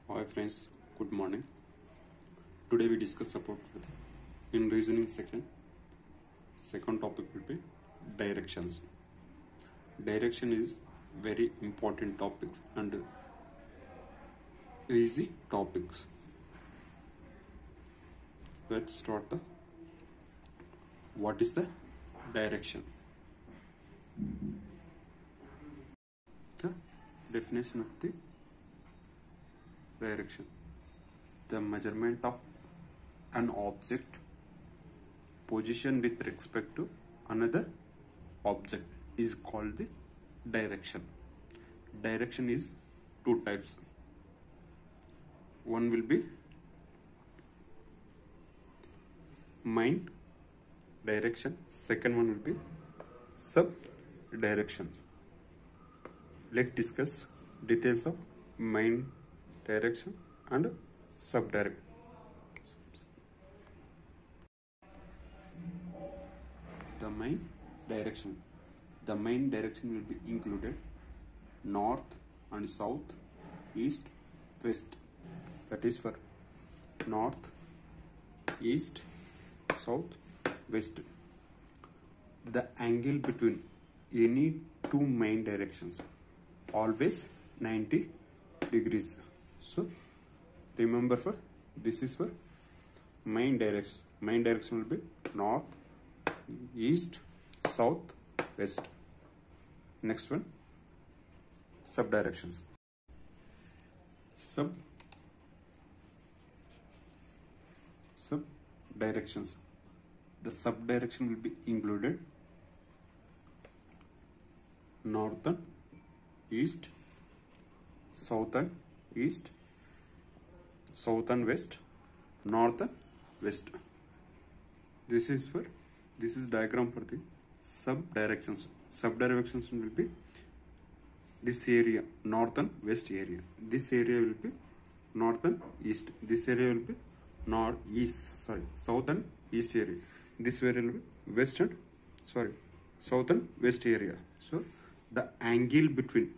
Hi friends, good morning. Today we discuss about in reasoning second topic will be directions. Direction is very important topics and easy topics. Let's start the what is the direction? The definition of the direction: the measurement of an object position with respect to another object is called the direction. Direction is two types. One will be main direction, second one will be sub direction. Let's discuss details of main direction and sub direction. The main direction. The main direction will be included north and south, east, west. That is for north, east, south, west. The angle between any two main directions always 90 degrees. So remember, for this is for main direction. Main direction will be north, east, south, west. Next one, sub directions. Sub directions. The sub direction will be included northern, east, southern, east, southern, west, northern, west. This is diagram for the sub directions. Sub directions will be this area, northern west area. This area will be northern east. This area will be southern east area. This area will be southern west area. So the angle between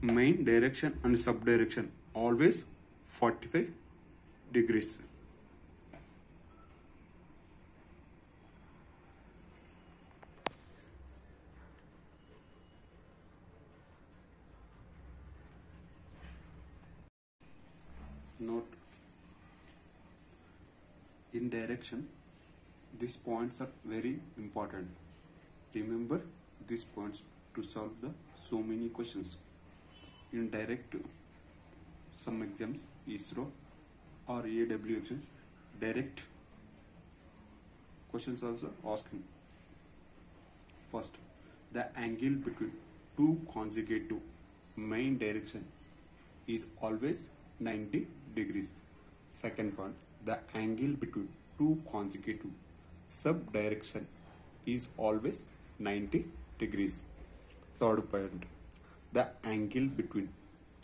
main direction and sub direction always 45 degrees. Note, in direction these points are very important. Remember these points to solve so many questions in direct. Some exams, ISRO or AW exams, direct questions also asking. First, the angle between two consecutive main direction is always 90 degrees. Second point, the angle between two consecutive sub direction is always 90 degrees. Third point, the angle between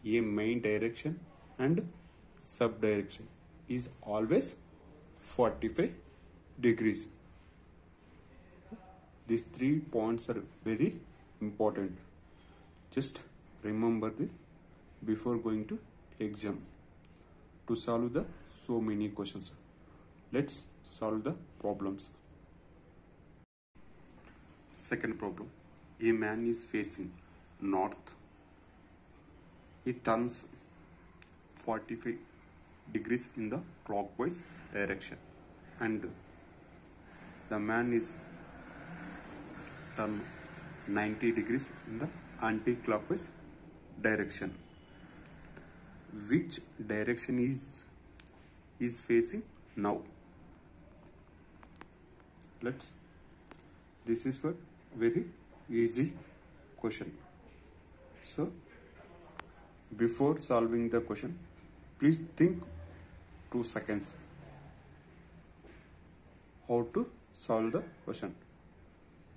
a main direction and sub direction is always 45 degrees. These 3 points are very important. Just remember this before going to exam to solve so many questions. Let's solve the problems. Second problem. A man is facing north. He turns 45 degrees in the clockwise direction, and the man is turn 90 degrees in the anti-clockwise direction. Which direction is facing now? This is for very easy question. So before solving the question, please think 2 seconds how to solve the question.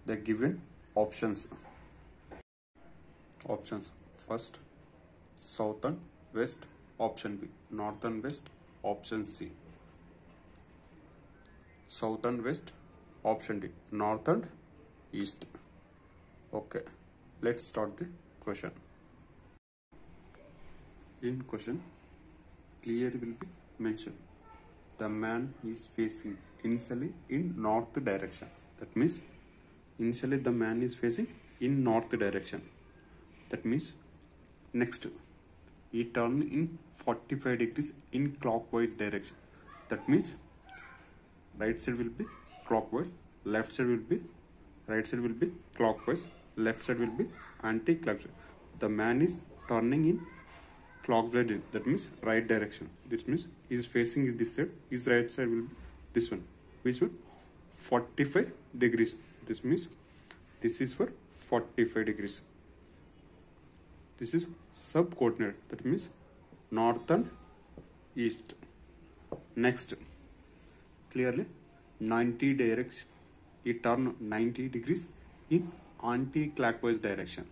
The given options. First, southern west, option B. Northern west, option C. Southern west, option D. Northern east. Okay, let's start the question. In question, clearly will be mentioned. The man is facing initially in north direction. That means initially the man is facing in north direction. That means next he turn in 45 degrees in clockwise direction. That means right side will be clockwise, left side will be right side will be clockwise, left side will be anti-clockwise. The man is turning in clockwise, that means right direction. This means he is facing this side, his right side will be this one. Which one? 45 degrees. This means this is for 45 degrees. This is subcoordinate, that means north and east. Next, clearly 90 direction, he turn 90 degrees in anti-clockwise direction.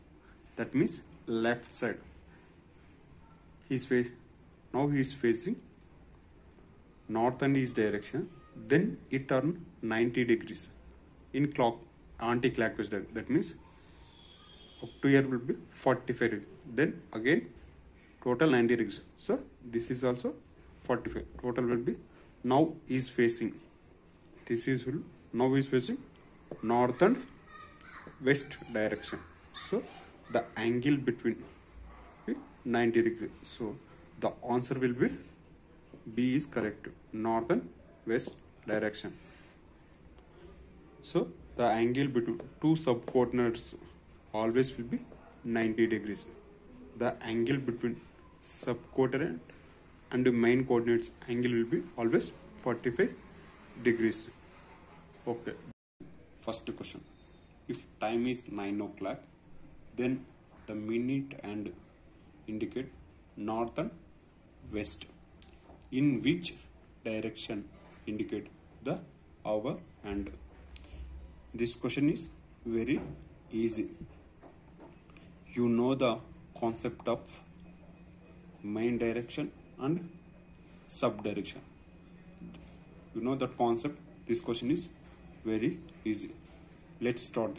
That means left side. Now he is facing north and east direction. Then he turn 90 degrees in anti-clockwise direction. That means up to here will be 45 degrees. Then again total 90 degrees. So this is also 45. Total will be, now is facing, this is now is facing north and west direction. So the angle between 90 degrees. So the answer will be B is correct, north and west direction. So the angle between two subcoordinates always will be 90 degrees. The angle between subcoordinate and the main coordinates angle will be always 45 degrees. Okay. First question. If time is 9 o'clock, then the minute and indicate north and west. In which direction indicate the hour hand? This question is very easy. You know the concept of main direction and sub direction. You know that concept. This question is very easy. Let's start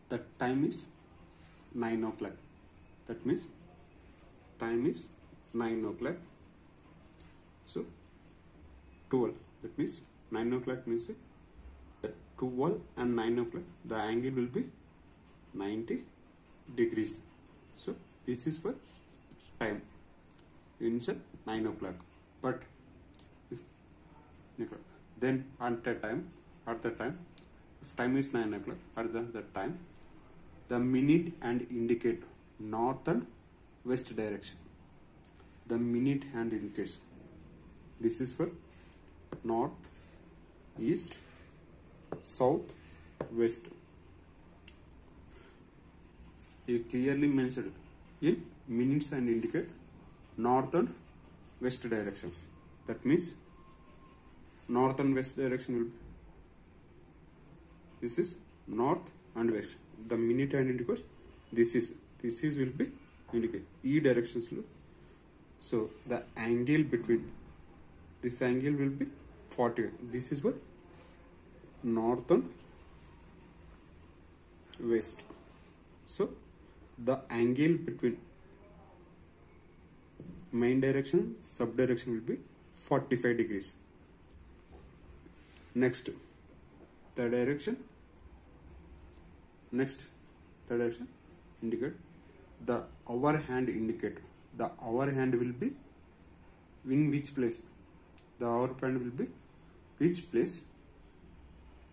the time is 9 o'clock. That means time is 9 o'clock. So 12. That means 9 o'clock means that 12 and 9 o'clock, the angle will be 90 degrees. So this is for time. Inside 9 o'clock. But if then at the time, if time is 9 o'clock, at that time, the minute hand indicate north and west direction. The minute hand indicates. This is for north, east, south, west. You clearly mentioned in minutes and indicate north and west directions. That means north and west direction will be, this is north and west. The minute hand indicates this is will be indicate E directions. So the angle between this angle will be 40. This is what north and west. So the angle between main direction, sub direction will be 45 degrees. Next, the direction. Next, the direction indicate the hour hand indicate. The hour hand will be in which place? The hour hand will be which place?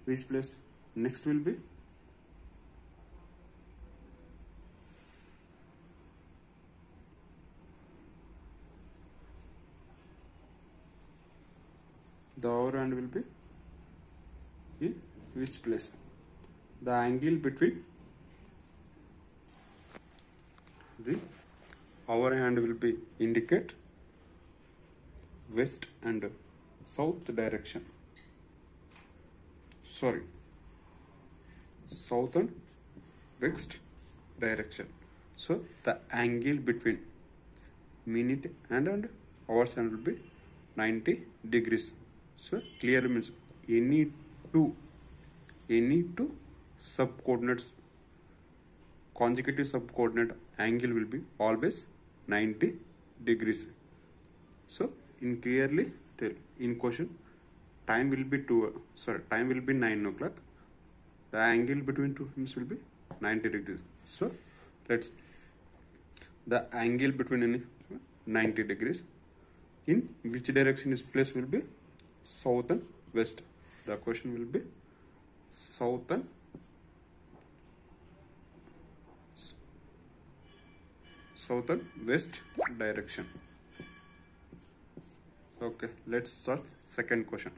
Which place? Next will be the hour hand will be in which place? The angle between the hour hand will be indicate west and south direction. Sorry, south and west direction. So the angle between minute and hours hand will be 90 degrees. So clearly means any two subcoordinates, consecutive subcoordinate angle will be always 90 degrees. So in clearly tell in question, time will be 9 o'clock. The angle between two ends will be 90 degrees. So let's the angle between 90 degrees. In which direction is place will be south and west. The question will be south and west direction. Okay, let's start second question.